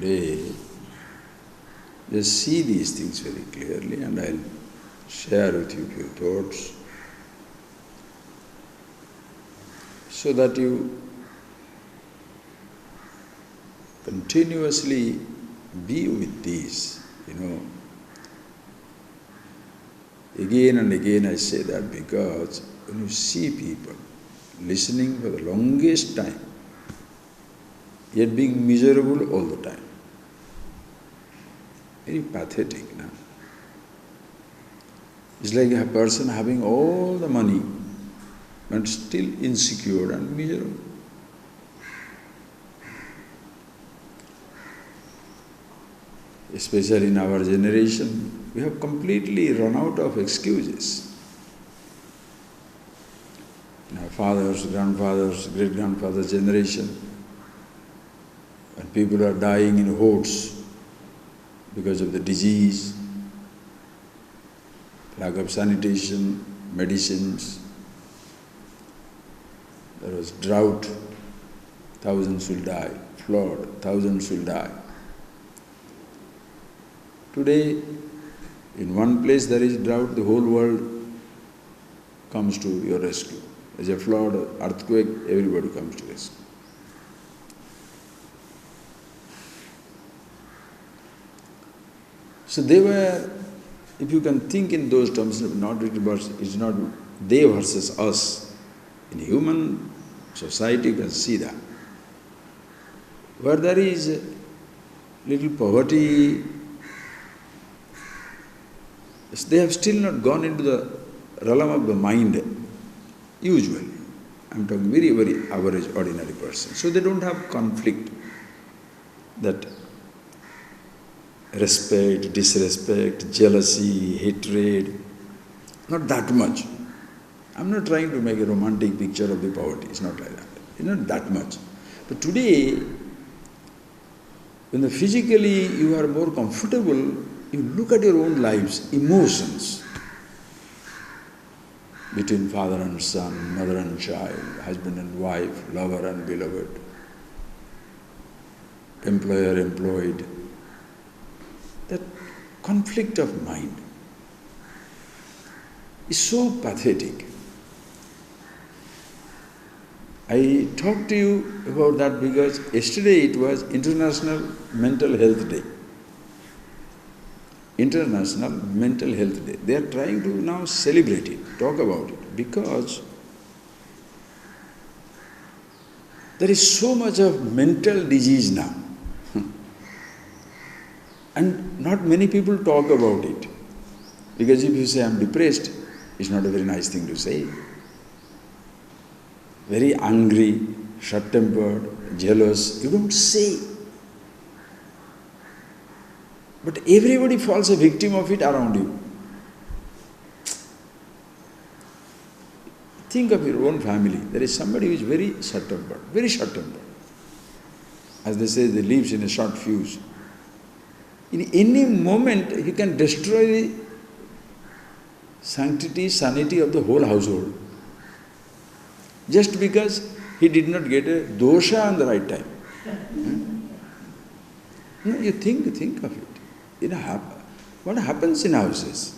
today, just see these things very clearly, and I'll share with you a few thoughts so that you continuously be with these, Again and again I say that because when you see people listening for the longest time, yet being miserable all the time, very pathetic, no? It's like a person having all the money but still insecure and miserable. Especially in our generation, we have completely run out of excuses. In our fathers, grandfathers, great-grandfathers' generation, when people are dying in hordes because of the disease, lack of sanitation, medicines, there was drought, thousands will die, flood, thousands will die. Today, in one place there is drought, the whole world comes to your rescue. There's a flood, earthquake, everybody comes to rescue. So they were, if you can think in those terms, it's not they versus us. In human society you can see that. Where there is little poverty, they have still not gone into the realm of the mind, usually. I'm talking very, very average, ordinary person. So they don't have conflict, that respect, disrespect, jealousy, hatred, not that much. I'm not trying to make a romantic picture of the poverty, it's not like that. It's not that much. But today, when physically you are more comfortable, you look at your own lives, emotions between father and son, mother and child, husband and wife, lover and beloved, employer, employed. That conflict of mind is so pathetic. I talked to you about that because yesterday it was International Mental Health Day. International Mental Health Day. They are trying to now celebrate it, talk about it, because there is so much of mental disease now. And not many people talk about it. Because if you say, I'm depressed, it's not a very nice thing to say. Very angry, short-tempered, jealous, you don't say. But everybody falls a victim of it around you. Think of your own family. There is somebody who is very short-tempered, very short-tempered. As they say, they lives in a short fuse. In any moment, he can destroy the sanctity, sanity of the whole household. Just because he did not get a dosha on the right time. No, you think of it. What happens in houses?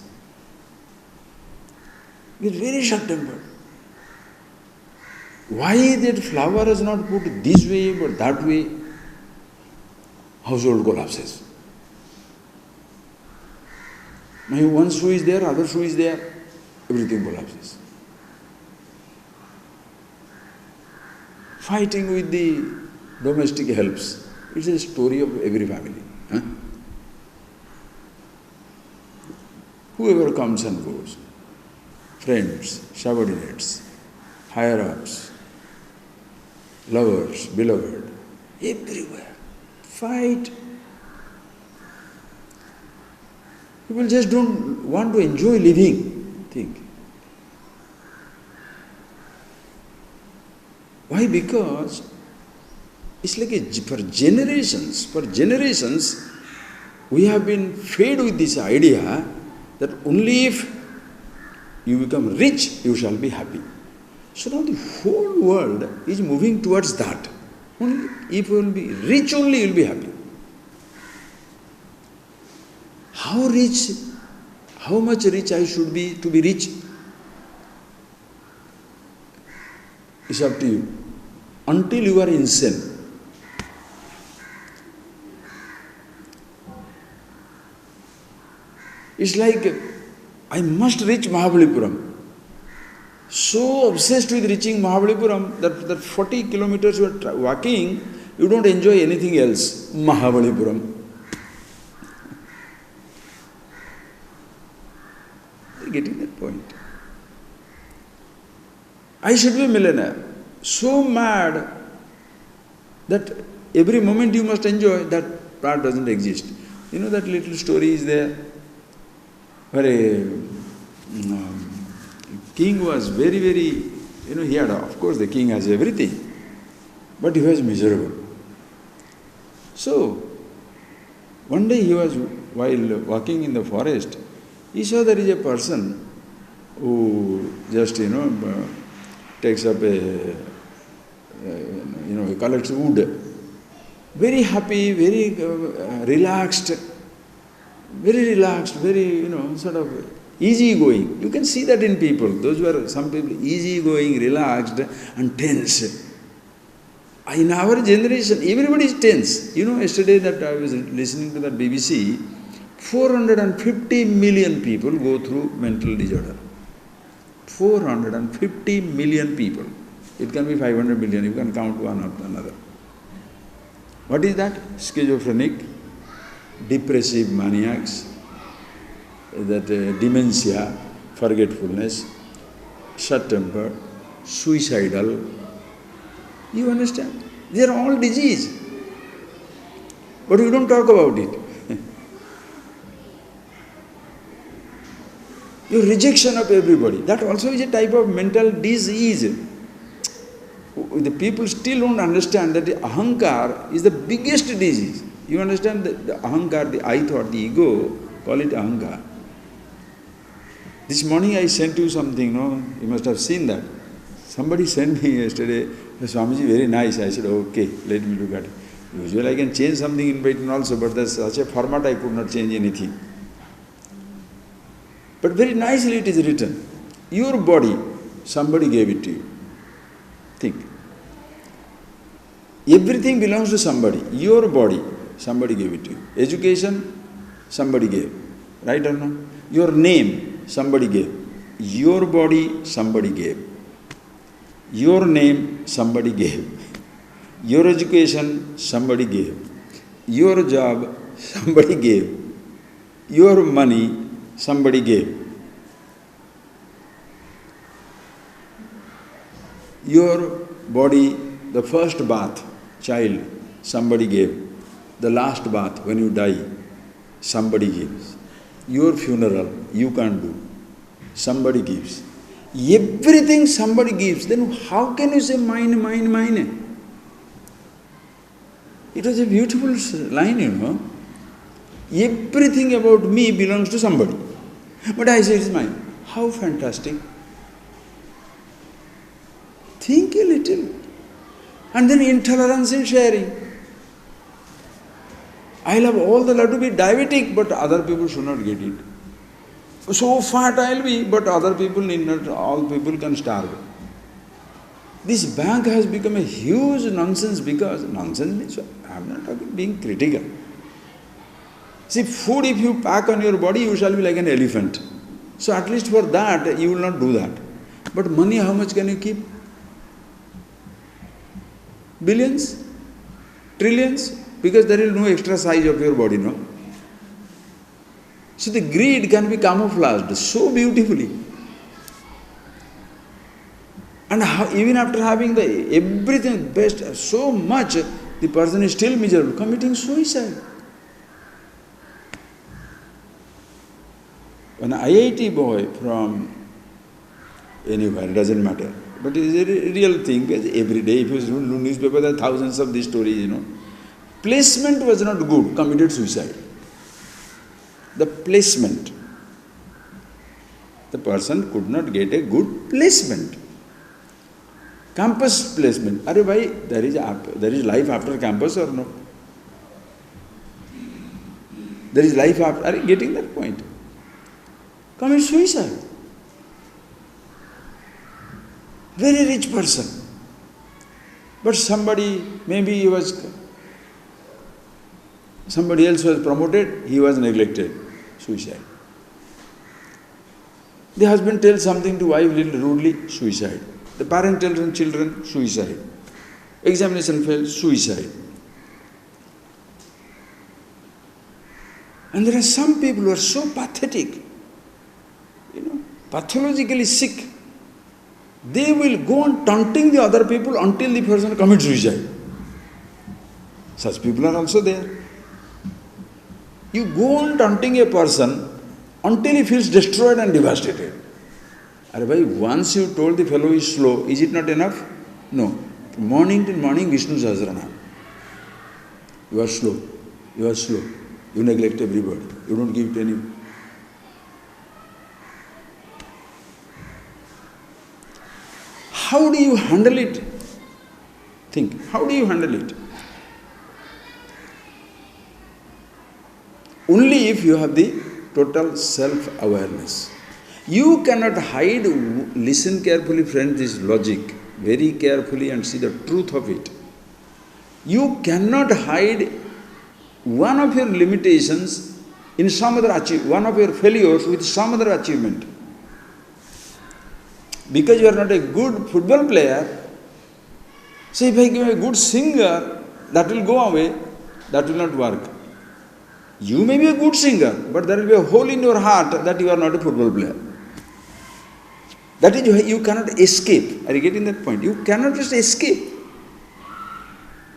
We are very short-tempered. Why that flower is not put this way but that way? Household collapses. Now one shoe is there, other shoe is there, everything collapses. Fighting with the domestic helps. It's a story of every family. Whoever comes and goes, friends, subordinates, higher-ups, lovers, beloved, everywhere. Fight. People just don't want to enjoy living. Think. Why? Because it's like for generations, we have been fed with this idea that only if you become rich, you shall be happy. So now the whole world is moving towards that. Only if you will be rich, only you will be happy. How rich, how much rich I should be to be rich? It's up to you. Until you are insane. It's like, I must reach Mahabalipuram. So obsessed with reaching Mahabalipuram that 40 kilometers you are walking, you don't enjoy anything else. Mahabalipuram. You're getting that point. I should be a millionaire. So mad that every moment you must enjoy, that part doesn't exist. You know that little story is there where a king was very, he had, of course the king has everything, but he was miserable. So, one day he was, while walking in the forest, he saw there is a person who just, takes up he collects wood. Very happy, very relaxed, very, sort of easy-going. You can see that in people. Those who are, some people, easy-going, relaxed and tense. In our generation, everybody is tense. Yesterday that I was listening to that BBC, 450 million people go through mental disorder. 450 million people. It can be 500 million, you can count one after another. What is that? Schizophrenic, depressive maniacs, that dementia, forgetfulness, short-tempered, suicidal. You understand? They are all disease. But we don't talk about it. Your rejection of everybody, that also is a type of mental disease. The people still don't understand that the ahankar is the biggest disease. You understand the ahankar, the I thought, the ego, call it ahankar. This morning I sent you something, you must have seen that. Somebody sent me yesterday, Swamiji, very nice. I said, okay, let me look at it. Usually I can change something in between also, but that's such a format I could not change anything. But very nicely it is written. Your body, somebody gave it to you. Think. Everything belongs to somebody. Your body, somebody gave it to you. Education, somebody gave. Right or not? Your name, somebody gave. Your body, somebody gave. Your name, somebody gave. Your education, somebody gave. Your job, somebody gave. Your money, somebody gave. Your body, the first bath, child, somebody gave. The last bath, when you die, somebody gives. Your funeral, you can't do. Somebody gives. Everything somebody gives. Then how can you say mine, mine, mine? It was a beautiful line, Everything about me belongs to somebody. But I say it's mine. How fantastic. Think a little. And then intolerance in sharing. I'll have all the laddu be diabetic, but other people should not get it. So fat I'll be, but other people need not, all people can starve. This bank has become a huge nonsense because, nonsense means, I'm not talking being critical. See, food if you pack on your body, you shall be like an elephant. So at least for that, you will not do that. But money, how much can you keep? Billions? Trillions? Because there is no extra size of your body, no? So the greed can be camouflaged so beautifully. And even after having the everything best, so much, the person is still miserable, committing suicide. An IIT boy from anywhere, it doesn't matter, but it is a real thing, because every day if you read newspaper, there are thousands of these stories, Placement was not good, committed suicide. The placement. The person could not get a good placement. Campus placement. Are bhai, there is life after campus or no? There is life after. Are you getting that point? Commit suicide. Very rich person. But somebody else was promoted, he was neglected. Suicide. The husband tells something to wife little rudely, suicide. The parent tells on children, suicide. Examination fails, suicide. And there are some people who are so pathetic, pathologically sick. They will go on taunting the other people until the person commits suicide. Such people are also there. You go on taunting a person until he feels destroyed and devastated. Are bhai, once you told the fellow is slow, is it not enough? No. From morning till morning, Vishnu Sahasranam. You are slow. You are slow. You neglect everybody. You don't give it any. How do you handle it? Think. How do you handle it? Only if you have the total self-awareness. You cannot hide, listen carefully friends, this logic, very carefully and see the truth of it. You cannot hide one of your limitations in some other achievement, one of your failures with some other achievement. Because you are not a good football player, say if I give a good singer, that will go away, that will not work. You may be a good singer, but there will be a hole in your heart that you are not a football player. That is why you cannot escape. Are you getting that point? You cannot just escape.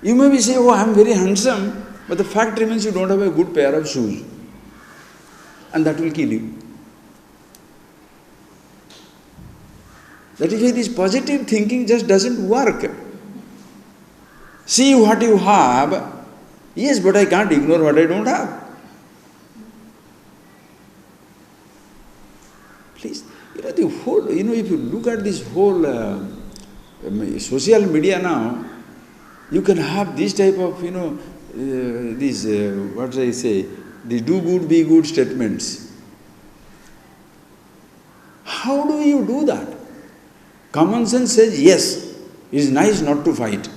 You may be saying, oh, I am very handsome, but the fact remains you don't have a good pair of shoes. And that will kill you. That is why this positive thinking just doesn't work. See what you have. Yes, but I can't ignore what I don't have. Please, the whole, if you look at this whole social media now, you can have this type of, what do I say, the do good, be good statements. How do you do that? Common sense says, yes, it is nice not to fight.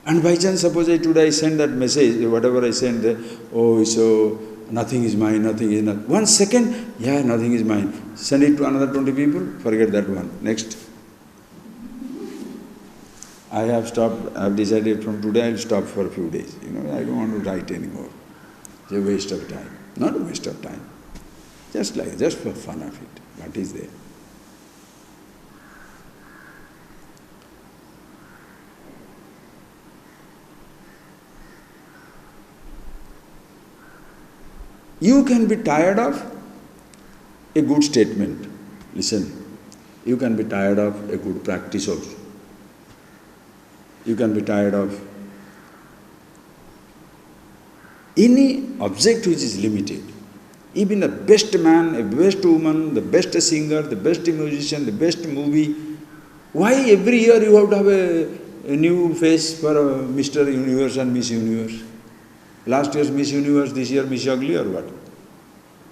And by chance, suppose today I send that message, whatever I send, oh, so nothing is mine, nothing is not. 1 second, yeah, nothing is mine. Send it to another 20 people, forget that one. Next. I have decided from today I will stop for a few days. I don't want to write anymore. It's a waste of time. Not a waste of time. Just for fun of it. What is there? You can be tired of a good statement. Listen, you can be tired of a good practice also. You can be tired of any object which is limited. Even the best man, a best woman, the best singer, the best musician, the best movie. Why every year you have to have a new face for Mr. Universe and Miss Universe? Last year's Miss Universe, this year Miss Ugly or what?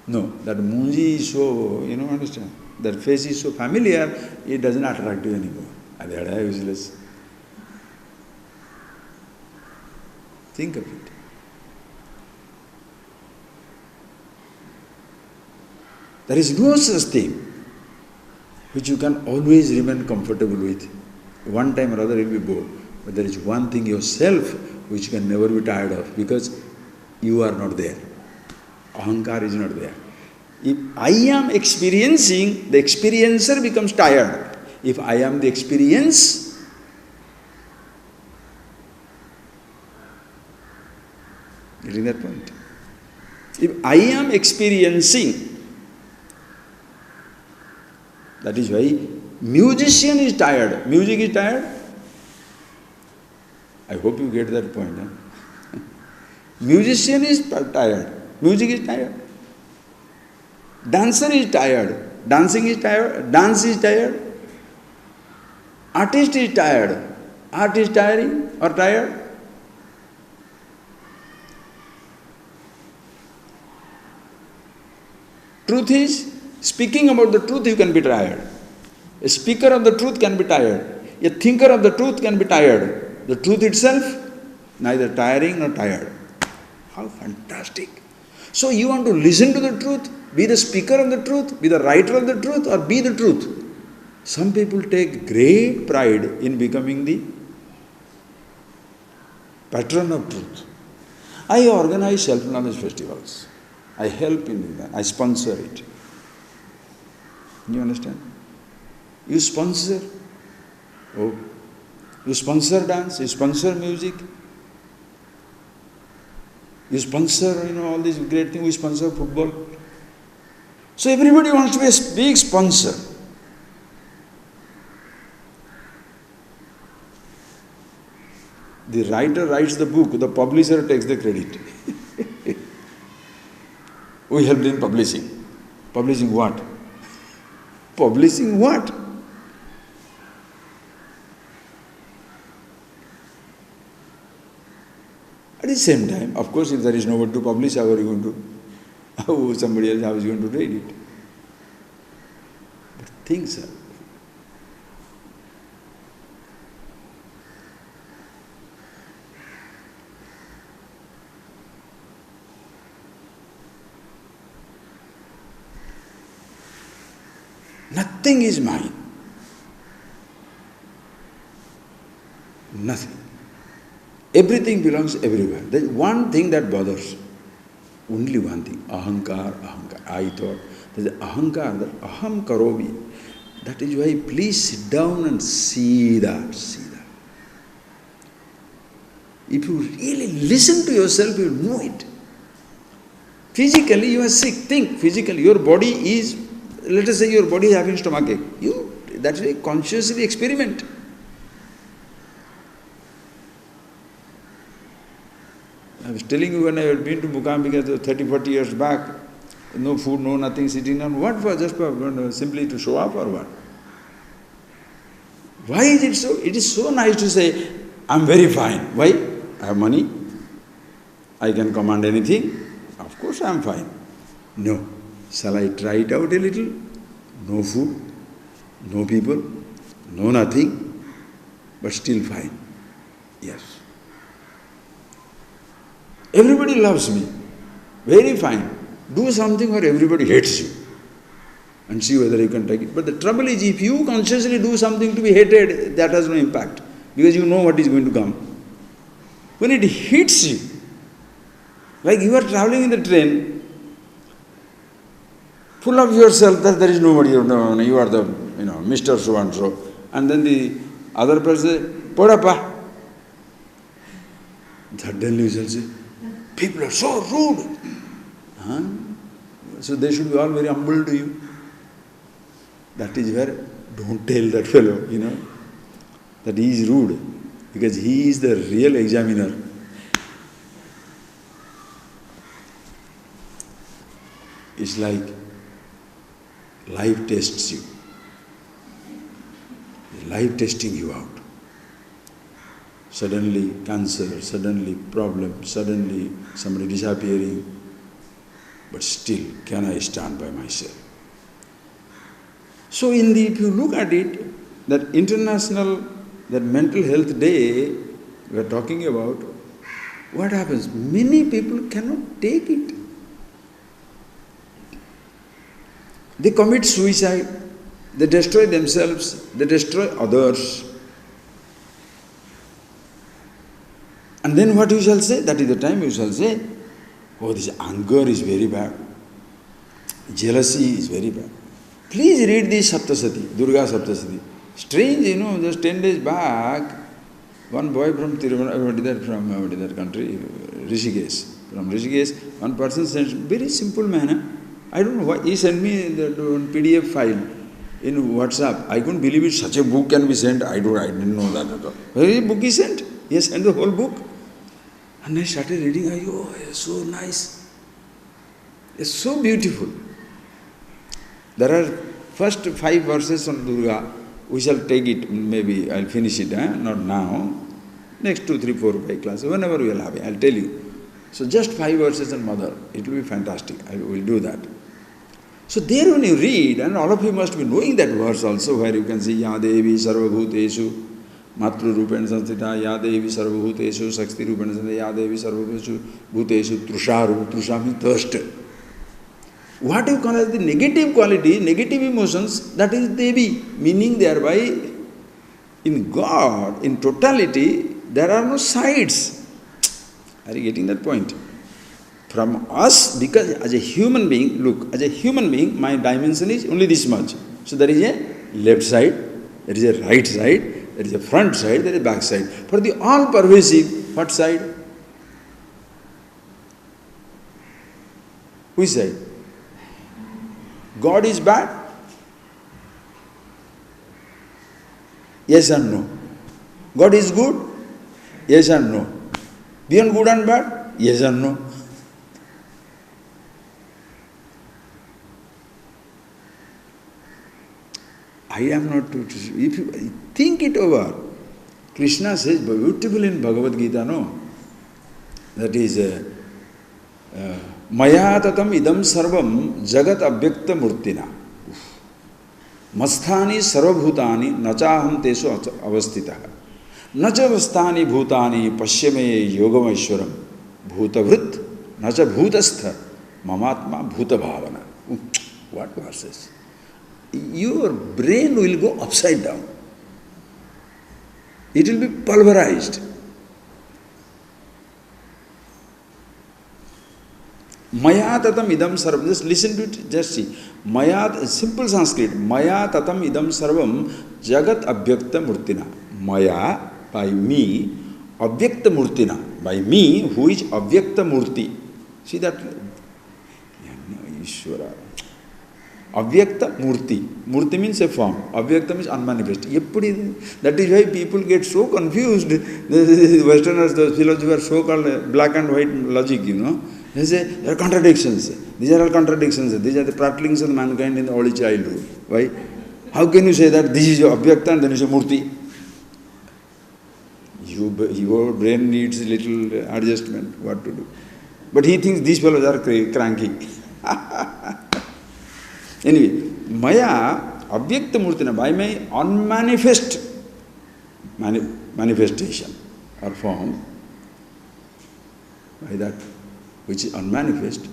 No, that Munji is so, understand? That face is so familiar, it doesn't attract you anymore. That is useless. Think of it. There is no such thing which you can always remain comfortable with. One time or other you will be bored. But there is one thing yourself which you can never be tired of because you are not there. Ahankar is not there. If I am experiencing, the experiencer becomes tired. If I am the experience, getting that point? If I am experiencing, that is why musician is tired. Music is tired. I hope you get that point. Huh? Musician is tired. Music is tired. Dancer is tired. Dancing is tired. Dance is tired. Artist is tired. Art is tiring or tired. Truth is, speaking about the truth you can be tired. A speaker of the truth can be tired. A thinker of the truth can be tired. The truth itself, neither tiring nor tired. How fantastic. So you want to listen to the truth, be the speaker of the truth, be the writer of the truth, or be the truth. Some people take great pride in becoming the patron of truth. I organize self-knowledge festivals. I help in that. I sponsor it. You understand? You sponsor. Oh, you sponsor dance, you sponsor music, you sponsor, all these great things, we sponsor football. So everybody wants to be a big sponsor. The writer writes the book, the publisher takes the credit. We helped in publishing. Publishing what? Publishing what? At the same time, of course, if there is nobody to publish, how are you going to, how somebody else, how is going to read it? But things are. Nothing is mine. Nothing. Everything belongs everywhere. There is one thing that bothers. Only one thing. Ahankar, ahankar. I thought, there is ahankar, that aham karomi. That is why please sit down and see that. See that. If you really listen to yourself, you will know it. Physically, you are sick. Think physically. Your body is, let us say your body is having stomachache. That's why consciously experiment. I was telling you when I had been to Mukambika 30, 40 years back, no food, no nothing, sitting down. What for? Just for simply to show up or what? Why is it so? It is so nice to say, I'm very fine. Why? I have money. I can command anything. Of course I am fine. No. Shall I try it out a little? No food, no people, no nothing, but still fine. Yes. Everybody loves me. Very fine. Do something where everybody hates you and see whether you can take it. But the trouble is, if you consciously do something to be hated, that has no impact because you know what is going to come. When it hits you, like you are traveling in the train, full of yourself that there is nobody, you are the, Mr. So-and-so, and then the other person, Podappa. Suddenly you shall say, people are so rude. Huh? So they should be all very humble to you. That is where, don't tell that fellow, that he is rude, because he is the real examiner. It's like life tests you. Life testing you out. Suddenly cancer, suddenly problem, suddenly somebody disappearing. But still, can I stand by myself? So if you look at it, that that mental health day we are talking about, what happens? Many people cannot take it. They commit suicide, they destroy themselves, they destroy others. And then what you shall say? That is the time you shall say, oh, this anger is very bad. Jealousy is very bad. Please read the Saptasati, Durga Saptasati. Strange, just 10 days back, one boy from from that country, Rishikesh. From Rishikesh, one person sent, very simple manner. I don't know why, he sent me the PDF file in WhatsApp. I couldn't believe it, such a book can be sent. I didn't know that at all. Very book he sent. He has sent the whole book. And I started reading, oh, it's so nice. It's so beautiful. There are first 5 verses on Durga. We shall take it, maybe I'll finish it, not now. Next 2, 3, 4, 5 classes, whenever we are having, I'll tell you. So just 5 verses on Mother, it will be fantastic. I will do that. So there when you read, and all of you must be knowing that verse also, where you can see Ya Devi Sarvabhuteshu Matru Rupena Sanstita, Ya Devi Sarvabhuteshu Sakti Rupena Sanstita, Ya Devi Sarvabhuteshu Trusha, Trusha means thirst. What you call as the negative quality, negative emotions, that is Devi, meaning thereby in God, in totality, there are no sides. Are you getting that point? From us, because as a human being, look, as a human being, my dimension is only this much. So there is a left side, there is a right side, there is a front side, there is a back side. For the all-pervasive, what side? Which side? God is bad? Yes and no. God is good? Yes and no. Beyond good and bad? Yes and no. I am not to, if you think it over, Krishna says beautiful in Bhagavad Gita, no? That is, Maya tatam idam sarvam jagat abhyakta murtina. Masthani sarvabhutani nachaham tesu avastitaha. Nacha avasthani bhutani pashyame yogameshwaram. Bhutavrit nacha bhutastha mamatma bhutabhavana. What verses? Your brain will go upside down. It will be pulverized. Maya tatam idam sarvam. Just listen to it, just see. Maya, simple Sanskrit. Maya tatam idam sarvam jagat abhyakta murtina. Maya, by me, abhyakta murtina. By me, who is abhyakta murti. See that? Ishvara. Avyakta murti. Murti means a form. Avyakta means unmanifest. That is why people get so confused. The Westerners, the philosophers, so-called black and white logic, They say there are contradictions. These are all contradictions. These are the prattlings of mankind in the early childhood. Why? How can you say that this is your Avyakta and then you say Murti? Your brain needs a little adjustment. What to do? But he thinks these fellows are cranky. Anyway, Maya, Avyakta Murtina, by my unmanifest manifestation or form, by that which is unmanifest,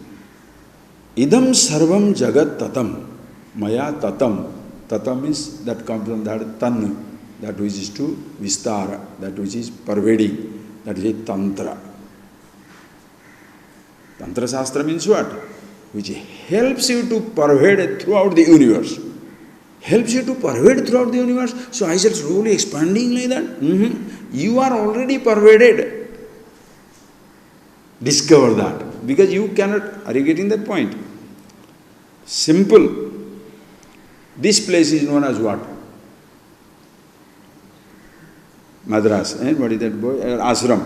idam sarvam jagat tatam, Maya tatam. Tatam means that comes from that tan, that which is to vistara, that which is pervading, that is a tantra. Tantra Shastra means what? Which helps you to pervade throughout the universe. Helps you to pervade throughout the universe. So I shall slowly expanding like that. You are already pervaded. Discover that. Because you cannot, are you getting that point? Simple. This place is known as what? Madras. What is that boy? Ashram.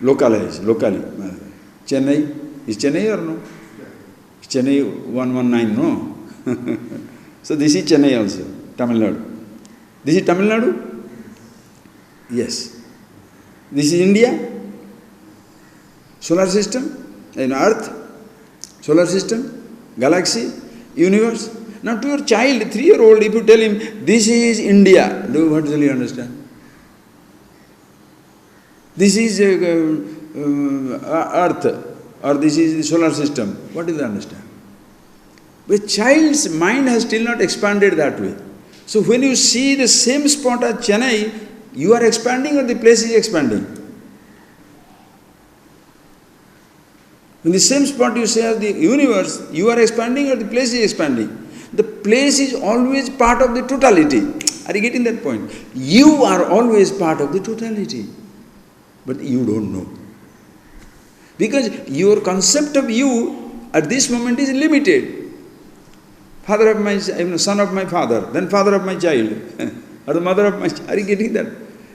Locally. Chennai. Is Chennai or no? Chennai 119, no? So this is Chennai also, Tamil Nadu. This is Tamil Nadu? Yes. This is India? Solar system? Earth? Solar system? Galaxy? Universe? Now to your child, 3-year-old, if you tell him, this is India, what will he understand? This is Earth. Or this is the solar system. What do they understand? But child's mind has still not expanded that way. So when you see the same spot as Chennai, you are expanding or the place is expanding? In the same spot you say as the universe, you are expanding or the place is expanding? The place is always part of the totality. Are you getting that point? You are always part of the totality. But you don't know. Because your concept of you at this moment is limited. Father of my, son of my father, then father of my child, or the mother of my child. Are you getting that?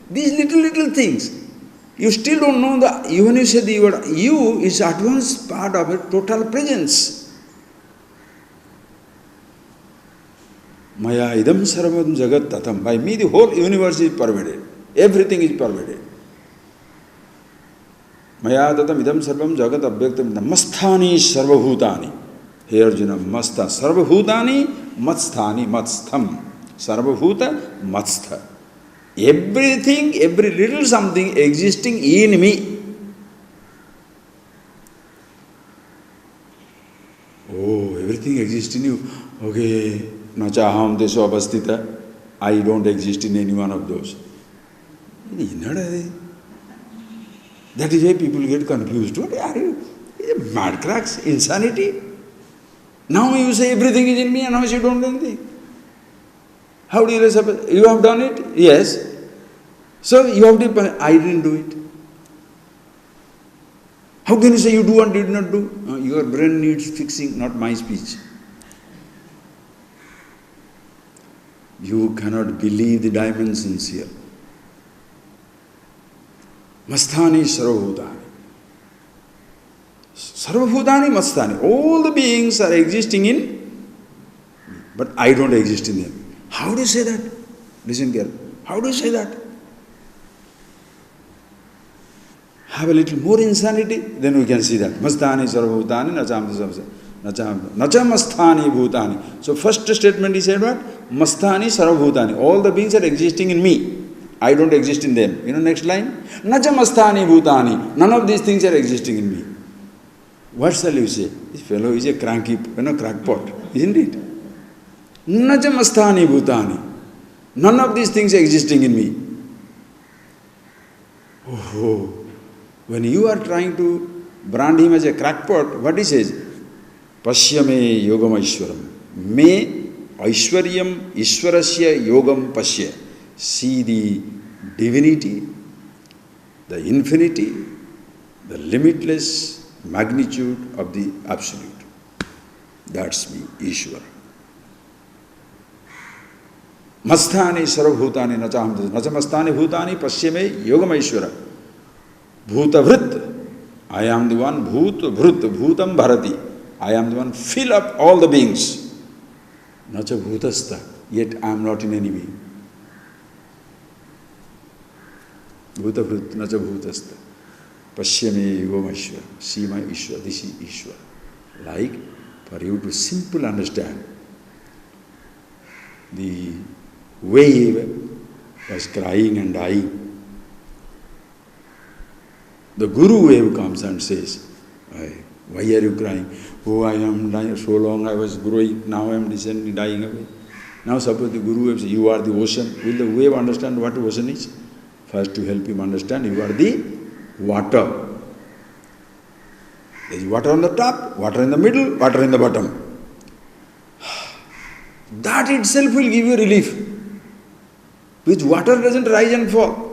These little things. You still don't know even you say the word you is at once part of a total presence. Maya idam sarvam jagat tatam. By me the whole universe is pervaded. Everything is pervaded. Maya tatam idam sarvam jagat abhyaktam namasthani sarvabhutani. Hey Arjuna, Mastha, Sarvabhutani, Matsthani, Matstham. Sarvabhuta, Matstha. Everything, every little something existing in me. Oh, everything exists in you. Okay, nacha aham deso avastita. I don't exist in any one of those. That is why people get confused. What are you? Mad cracks? Insanity? Now you say everything is in me and now you don't do anything. How do you suppose? You have done it? Yes. So you have to, I didn't do it. How can you say you do and did not do? Your brain needs fixing, not my speech. You cannot believe the dimensions here. Masthani Sarvabhutani. Sarvabhutani Masthani. All the beings are existing in me, but I don't exist in them. How do you say that? Listen carefully. How do you say that? Have a little more insanity, then we can see that. Masthani Sarvabhutani Nacha Masthani Bhutani. So first statement he said what? Masthani Sarvabhutani. All the beings are existing in me. I don't exist in them. Next line. Nacha Masthani Bhutani. None of these things are existing in me. What shall you say? This fellow is a cranky, crackpot, isn't it? Nacha Masthani Bhutani. None of these things are existing in me. Oh. When you are trying to brand him as a crackpot, what he says? Pashyame yogam aishwaram. Me aishwaryam ishwarasya yogam pashya. See the divinity, the infinity, the limitless magnitude of the Absolute. That's me, Ishwar. Masthani sarvabhutani nachamastani bhutani pashyame yogam aishwara. Bhutavrit, I am the one, bhutam bharati. I am the one, fill up all the beings. Nacha bhutastha, yet I am not in any being. Bhutavrit, nacha bhutastha. Pashyame yogam aishwara. See my Ishwar, this is Ishwar. Like, for you to simply understand, the wave was crying and dying. The Guru wave comes and says, why are you crying? Oh, I am dying, so long I was growing, now I am descending, dying away. Now suppose the Guru wave says, you are the ocean. Will the wave understand what ocean is? First to help him understand, you are the water. There is water on the top, water in the middle, water in the bottom. That itself will give you relief. Which water doesn't rise and fall.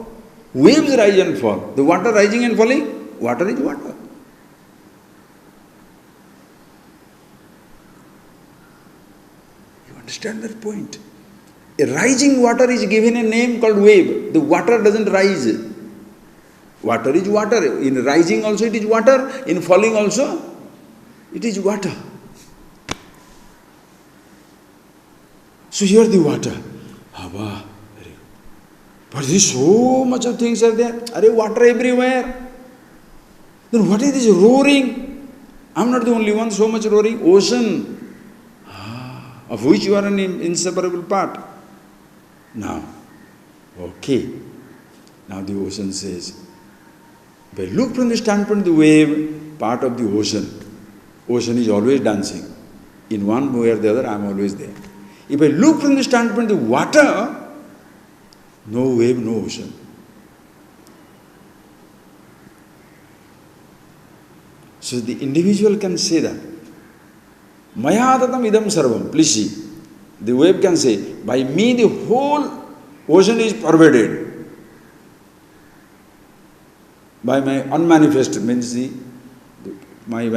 Waves rise and fall. The water rising and falling, water is water. You understand that point? A rising water is given a name called wave. The water doesn't rise. Water is water. In rising also it is water. In falling also it is water. So here the water. Hava. But there is so much of things are there. Are water everywhere. Then what is this roaring? I am not the only one, so much roaring. Ocean, of which you are an inseparable part. Now, okay. Now the ocean says, if I look from the standpoint of the wave, part of the ocean, ocean is always dancing. In one way or the other, I am always there. If I look from the standpoint of the water, no wave, no ocean. So the individual can say that. Maya tatam idam sarvam. Please see. The wave can say, by me the whole ocean is pervaded. By my unmanifest, means my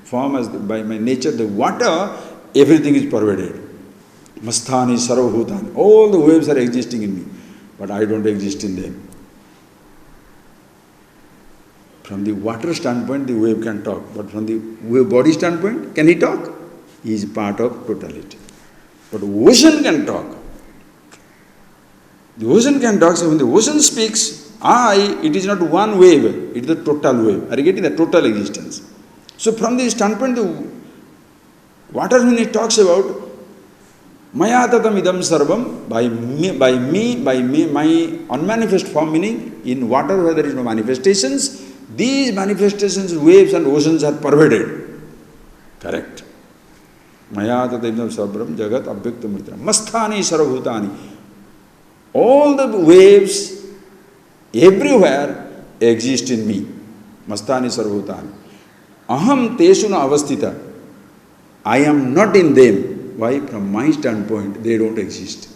form, as by my nature, the water, everything is pervaded. Masthani sarvabhutani. All the waves are existing in me, but I don't exist in them. From the water standpoint, the wave can talk, but from the body standpoint, can he talk? He is part of totality. But ocean can talk. The ocean can talk, so when the ocean speaks, it is not one wave, it is the total wave. Are you getting the total existence? So from the standpoint, Water, when it talks about Maya tatam idam sarvam, by me, my unmanifest form, meaning in water where there is no manifestations, these manifestations, waves and oceans are pervaded. Correct. Maya tatam idam sarvam jagat abhyaktam mitra. Masthani sarvabhutani. All the waves everywhere exist in me. Mastani sarvabhutani. Aham tesuna avastita. I am not in them. Why? From my standpoint, they don't exist.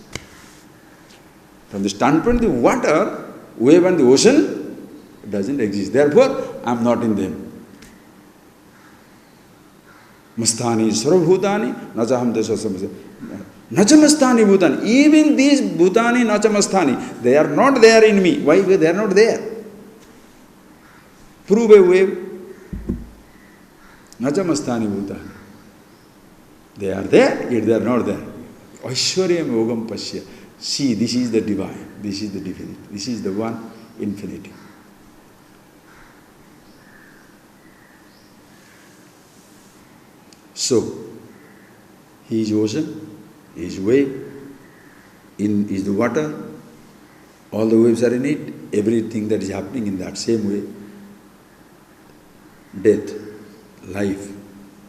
From the standpoint of the water, wave and the ocean, it doesn't exist. Therefore, I am not in them. Mastani sarvabhutani, nachaham desasam. Nachamastani bhutani. Even these bhutani, nachamastani, they are not there in me. Why? They are not there. Prove a wave. Nachamastani bhutani. They are there, yet they are not there. Aishwaryam yogam pasya. See, this is the divine, this is the divinity, this is the one infinity. So, he is ocean, he is wave, is the water, all the waves are in it, everything that is happening in that same way. Death, life,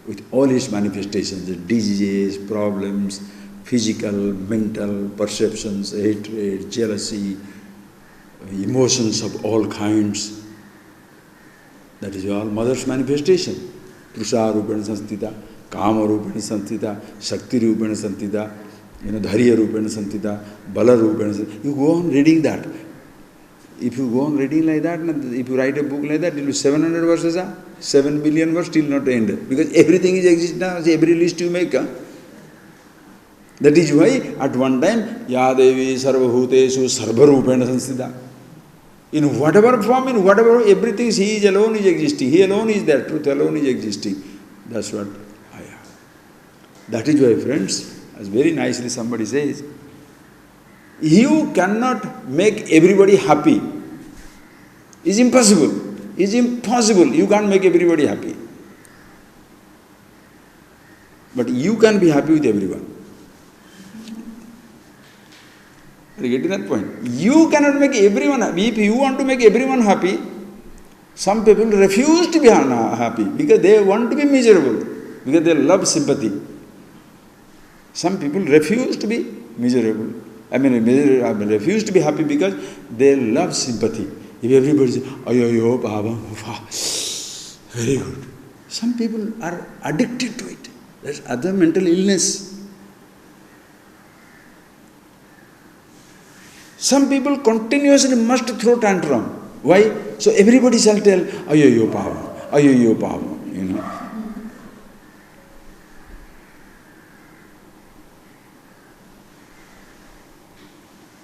with all its manifestations, the diseases, problems, physical, mental, perceptions, hatred, jealousy, emotions of all kinds. That is all Mother's manifestation. Purusha Rupena Sanstita, Kama Rupena Sanstita, Shakti Rupena Sanstita, Dharya Rupena Sanstita, Bala Rupena Sanstita. You go on reading that. If you go on reading like that, if you write a book like that, it will be 700 verses, 7 billion verses, still not end. Because everything is exist now, every list you make. That is why at one time, Ya Devi Sarvabhutesu Sarvarupena Sanstita. In whatever form, in whatever, everything, He is alone is existing. He alone is there, truth alone is existing. That's what I am. That is why, friends, as very nicely somebody says, you cannot make everybody happy. It's impossible. It's impossible. You can't make everybody happy. But you can be happy with everyone. Are you getting that point? You cannot make everyone happy. If you want to make everyone happy, some people refuse to be happy because they want to be miserable, because they love sympathy. Some people refuse to be miserable. Refuse to be happy because they love sympathy. If everybody says, ayo, baba, very good. Some people are addicted to it. That's other mental illness. Some people continuously must throw tantrum. Why? So everybody shall tell, ayo, baba,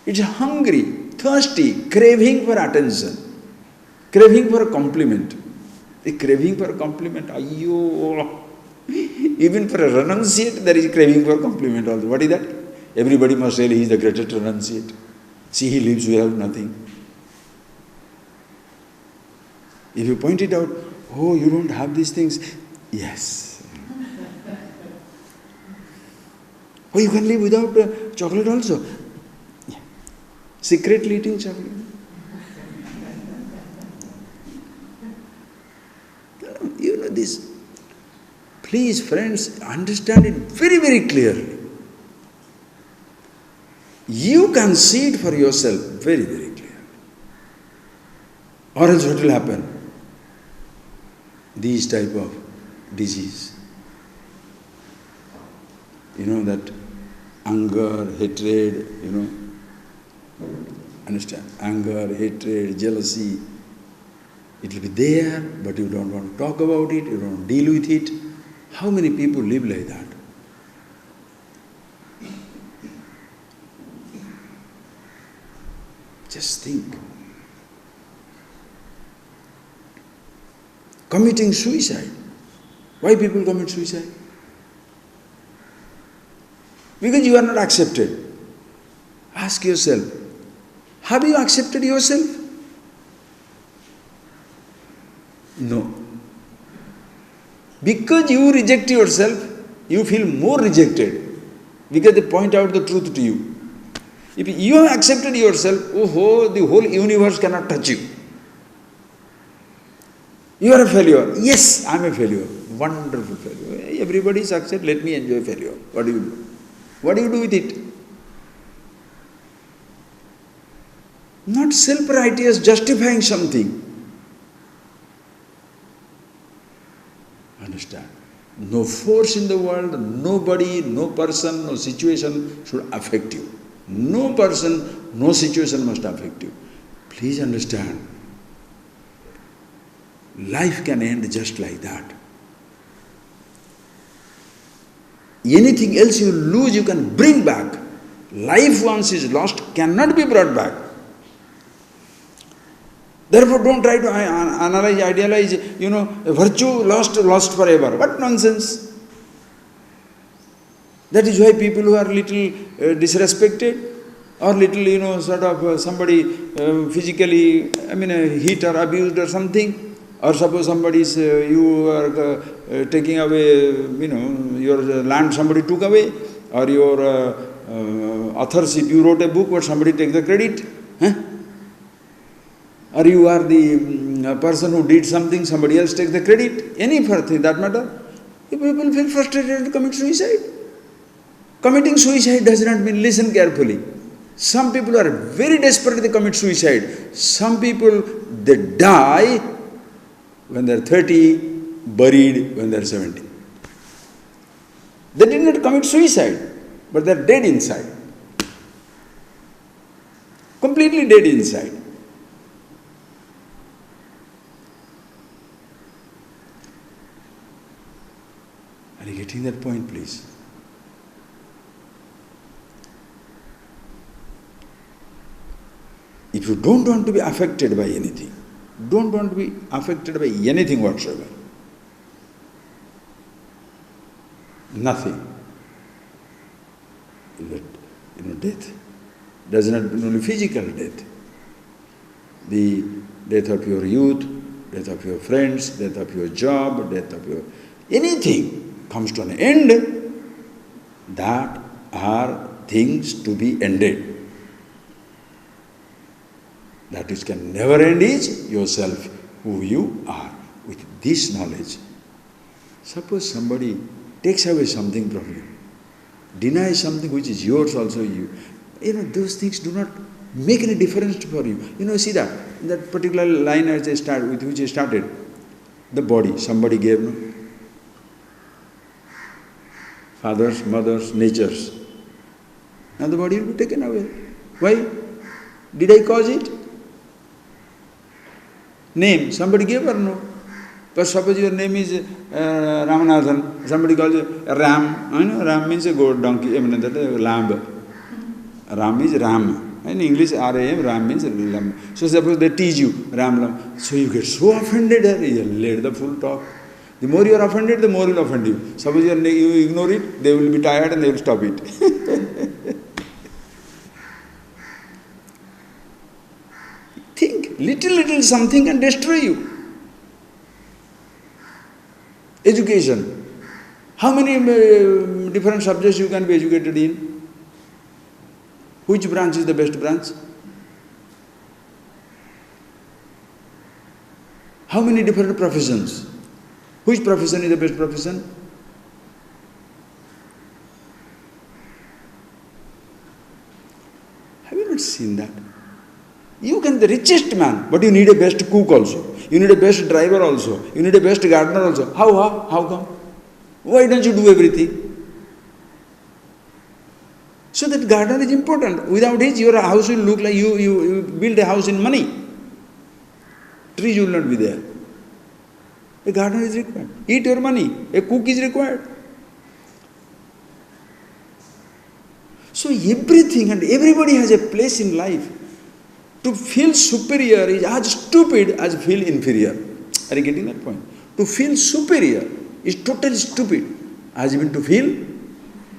It's hungry, thirsty, craving for attention, craving for a compliment. The craving for a compliment, even for a renunciate, there is a craving for a compliment also. What is that? Everybody must say he is the greatest renunciate. See, he lives without nothing. If you point it out, oh, you don't have these things. Yes. Oh, you can live without chocolate also. Secretly eating chocolate. You know this. Please, friends, understand it very, very clearly. You can see it for yourself very, very clearly. Or else what will happen? These type of disease. That anger, hatred, Understand? Anger, hatred, jealousy. It will be there, but you don't want to talk about it, you don't want to deal with it. How many people live like that? Just think. Committing suicide. Why people commit suicide? Because you are not accepted. Ask yourself, have you accepted yourself? No. Because you reject yourself, you feel more rejected because they point out the truth to you. If you have accepted yourself, oh, the whole universe cannot touch you. You are a failure. Yes, I am a failure. Wonderful failure. Everybody is accept, let me enjoy failure. What do you do? What do you do with it? Not self-righteous justifying something. Understand? No force in the world, nobody, no person, no situation should affect you. No person, no situation must affect you. Please understand. Life can end just like that. Anything else you lose, you can bring back. Life once is lost cannot be brought back. Therefore, don't try to analyze, idealize, virtue lost forever. What nonsense! That is why people who are little disrespected or little, somebody physically, hit or abused or something, or suppose somebody is, you are taking away, your land somebody took away, or your authorship, you wrote a book, but somebody takes the credit. Or you are the person who did something, somebody else takes the credit. Any thing that matter. People feel frustrated to commit suicide. Committing suicide does not mean, listen carefully. Some people are very desperate, they commit suicide. Some people, they die when they are 30, buried when they are 70. They did not commit suicide, but they are dead inside. Completely dead inside. Are you getting that point, please? If you don't want to be affected by anything, don't want to be affected by anything whatsoever, nothing. Death does not mean only physical death. The death of your youth, death of your friends, death of your job, death of your anything comes to an end, that are things to be ended. That which can never end is yourself, who you are. With this knowledge, suppose somebody takes away something from you, denies something which is yours also, those things do not make any difference for you. See that particular line with which I started, the body, somebody gave, no? Fathers, mothers, natures. Now the body will be taken away. Why? Did I cause it? Name, somebody gave or no? But suppose your name is Ramanathan, somebody calls you Ram. Ram means a goat, donkey, lamb. Ram is Ram. In English, R-A-M, Ram means lamb. So suppose they tease you, Ram. So you get so offended, you let the full talk. The more you are offended, the more will offend you. Suppose you ignore it, they will be tired and they will stop it. Think, little something can destroy you. Education. How many different subjects you can be educated in? Which branch is the best branch? How many different professions? Which profession is the best profession? Have you not seen that? You can be the richest man, but you need a best cook also. You need a best driver also. You need a best gardener also. How come? Why don't you do everything? So that gardener is important. Without it, your house will look like you build a house in money. Trees will not be there. A gardener is required. Eat your money. A cook is required. So everything and everybody has a place in life. To feel superior is as stupid as feel inferior. Are you getting that point? To feel superior is totally stupid as even to feel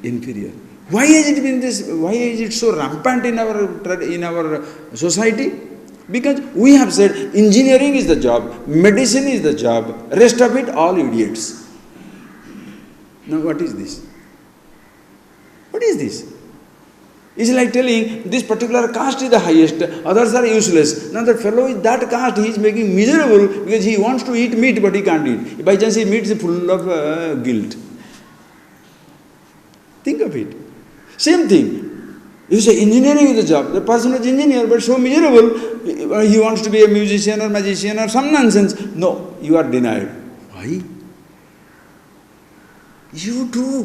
inferior. Why has it been this? Why is it so rampant in our society? Because we have said engineering is the job, medicine is the job, rest of it all idiots. Now what is this? What is this? It's like telling this particular caste is the highest, others are useless. Now that fellow is that caste, he is making miserable because he wants to eat meat but he can't eat. By chance he meets full of guilt. Think of it. Same thing. You say engineering is a job. The person is engineer but so miserable, he wants to be a musician or magician or some nonsense. No, you are denied. Why? You do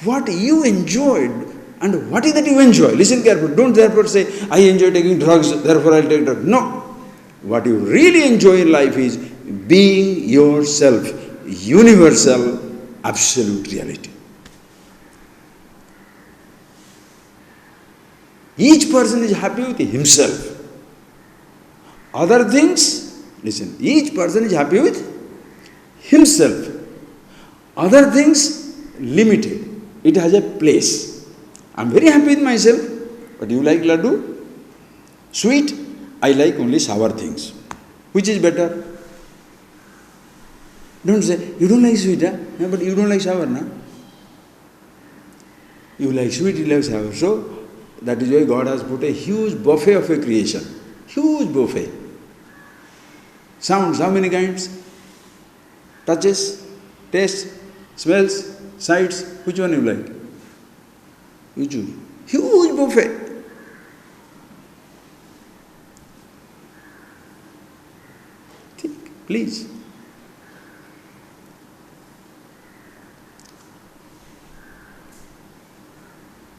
what you enjoyed. And what is that you enjoy? Listen carefully. Don't therefore say, I enjoy taking drugs, therefore I'll take drugs. No. What you really enjoy in life is being yourself, universal, absolute reality. Each person is happy with himself. Other things, listen, each person is happy with himself. Other things, limited. It has a place. I'm very happy with myself, but you like laddu? Sweet? I like only sour things. Which is better? Don't say, you don't like sweet, huh? No, but you don't like sour, no? You like sweet, you like sour. So, that is why God has put a huge buffet of a creation. Huge buffet. Sounds, how many kinds? Touches, tastes, smells, sights. Which one you like? You choose. Huge buffet. Think, please.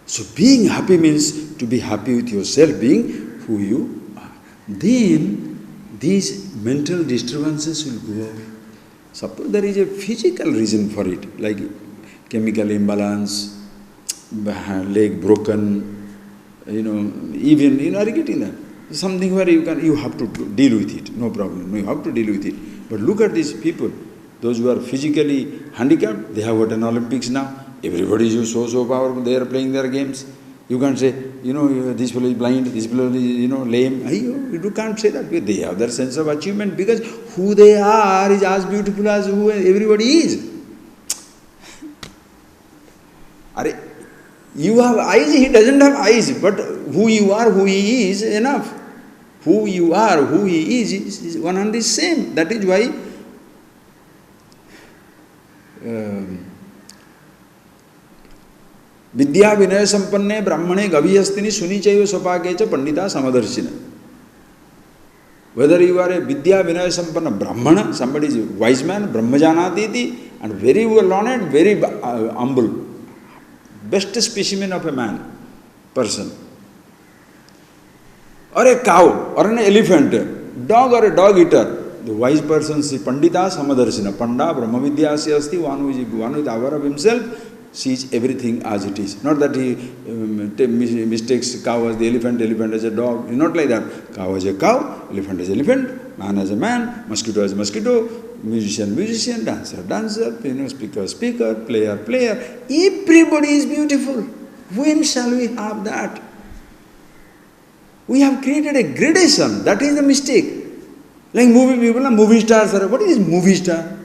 So being happy means to be happy with yourself, being who you are. Then these mental disturbances will go away. Suppose there is a physical reason for it, like chemical imbalance, leg broken, even, are you getting that? Something where you have to deal with it, no problem, you have to deal with it. But look at these people, those who are physically handicapped, they have got an Olympics now, everybody is so powerful, they are playing their games. You can't say, this fellow is blind, this fellow is, lame. You can't say that. They have their sense of achievement because who they are is as beautiful as who everybody is. You have eyes, he doesn't have eyes, but who you are, who he is, enough. Who you are, who he is one and the same. That is why Vidya Vinaya Sampanne Brahmane Gaviyastini Sunichaiva Sopakecha Pandita Samadarshina. Whether you are a Vidya Vinaya Sampanna Brahmana, somebody is a wise man, Brahmajanatiti, and very well learned, very humble. Best specimen of a man, person. Or a cow, or an elephant, dog or a dog eater. The wise person sees Pandita Samadarshina. Panda Brahmavidyasya asti, one who is aware of himself, sees everything as it is. Not that he mistakes cow as the elephant as a dog. It's not like that. Cow as a cow, elephant as elephant, man as a man, mosquito as a mosquito, musician, dancer, speaker, player. Everybody is beautiful. When shall we have that? We have created a gradation. That is the mistake. Like movie people, movie stars. What is movie star?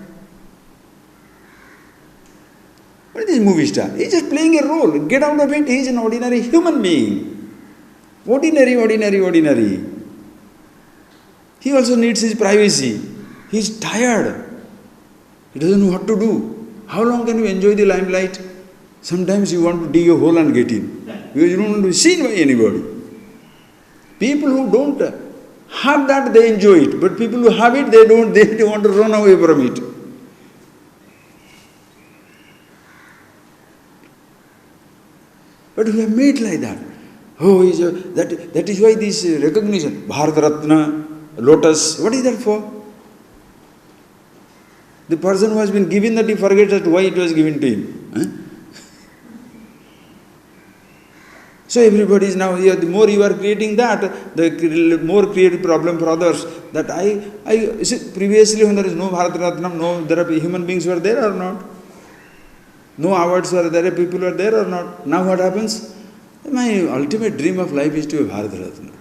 What is this movie star? He is just playing a role. Get out of it. He is an ordinary human being. Ordinary. He also needs his privacy. He is tired. He doesn't know what to do. How long can you enjoy the limelight? Sometimes you want to dig a hole and get in. Because you don't want to be seen by anybody. People who don't have that, they enjoy it. But people who have it, they want to run away from it. But we have made like that. That is why this recognition, Bharat Ratna, lotus, what is that for? The person who has been given that, he forgets that why it was given to him. So everybody is now here, the more you are creating that, the more create problem for others. That I see, previously when there is no Bharat Ratna, there are human beings who are there or not? No awards were there, people were there or not? Now what happens? My ultimate dream of life is to be Bharat Ratna.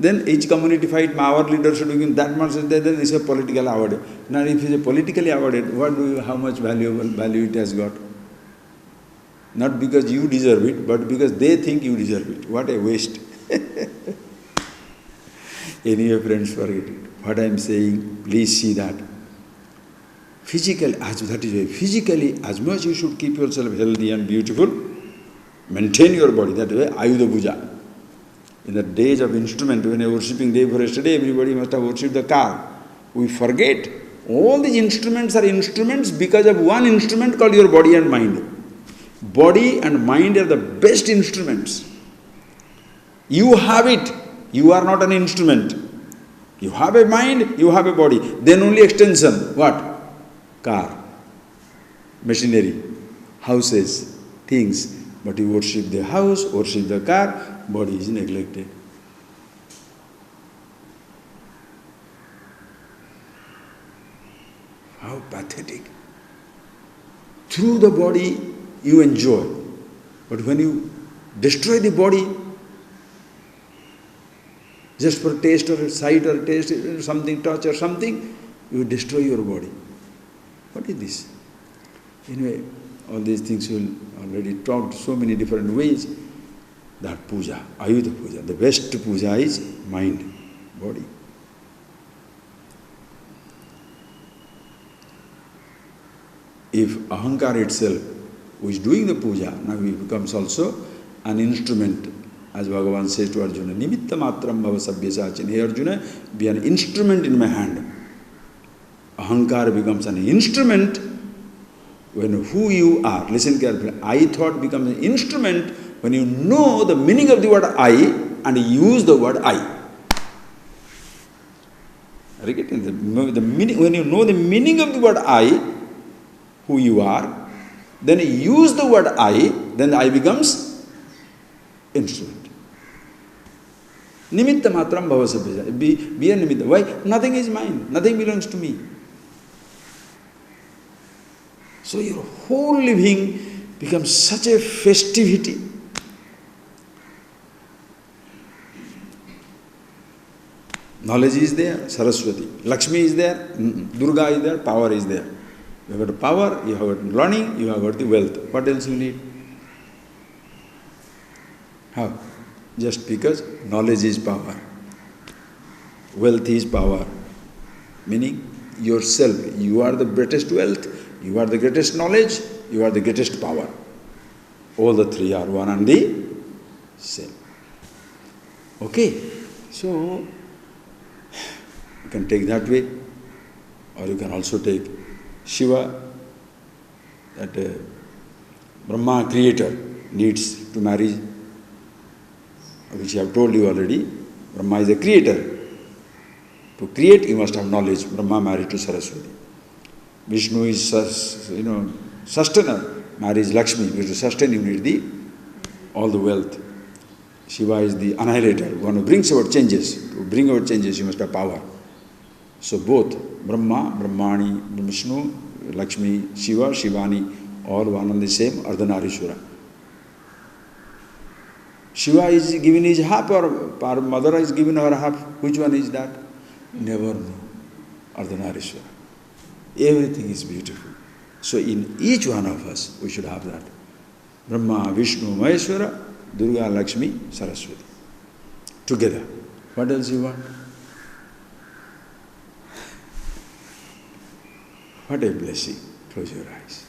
Then each community fight, our leader should give that much, then it's a political award. Now if it's a politically awarded, how much value it has got? Not because you deserve it, but because they think you deserve it. What a waste. Anyway, friends, forget it. What I am saying, please see that. Physically, as much you should keep yourself healthy and beautiful, maintain your body. That way, Ayudha Puja. In the days of instrument, when you were worshipping day for yesterday, everybody must have worshipped the car. We forget all these instruments are instruments because of one instrument called your body and mind. Body and mind are the best instruments. You have it. You are not an instrument. You have a mind, you have a body. Then only extension. What? Car, machinery, houses, things. But you worship the house, worship the car, body is neglected. How pathetic. Through the body you enjoy. But when you destroy the body, just for taste or sight or taste, something, touch or something, you destroy your body. What is this? Anyway, all these things we already talked so many different ways. That puja, Ayudha Puja, the best puja is mind, body. If ahankar itself, who is doing the puja, now he becomes also an instrument. As Bhagavan says to Arjuna, Nimitta matram bhava sabhyasachin. Hey Arjuna, be an instrument in my hand. Ahankar becomes an instrument when who you are. Listen carefully. I thought becomes an instrument when you know the meaning of the word I and use the word I. Are you getting the meaning? When you know the meaning of the word I, who you are, then you use the word I, then I becomes instrument. Nimitta matram bhava sabhyasachin. Be a nimitta. Why? Nothing is mine. Nothing belongs to me. So your whole living becomes such a festivity. Knowledge is there, Saraswati. Lakshmi is there, Durga is there, power is there. You have got power, you have got learning, you have got the wealth. What else you need? How? Just because knowledge is power. Wealth is power. Meaning yourself. You are the greatest wealth, you are the greatest knowledge, you are the greatest power. All the three are one and the same. Okay, so you can take that way, or you can also take Shiva, that Brahma creator needs to marry, which I have told you already. Brahma is a creator. To create, you must have knowledge. Brahma married to Saraswati. Vishnu is, sustainer, marries Lakshmi. Because to sustain, you need all the wealth. Shiva is the annihilator, one who brings about changes. To bring about changes, you must have power. So both Brahma, Brahmani, Vishnu, Lakshmi, Shiva, Shivani, all one and the same, Ardhanarishwara. Shiva is given his half, or mother is given her half. Which one is that? Never know. Ardhanarishwara. Everything is beautiful. So in each one of us, we should have that. Brahma, Vishnu, Maheshwara, Durga, Lakshmi, Saraswati. Together. What else you want? What a blessing. Close your eyes.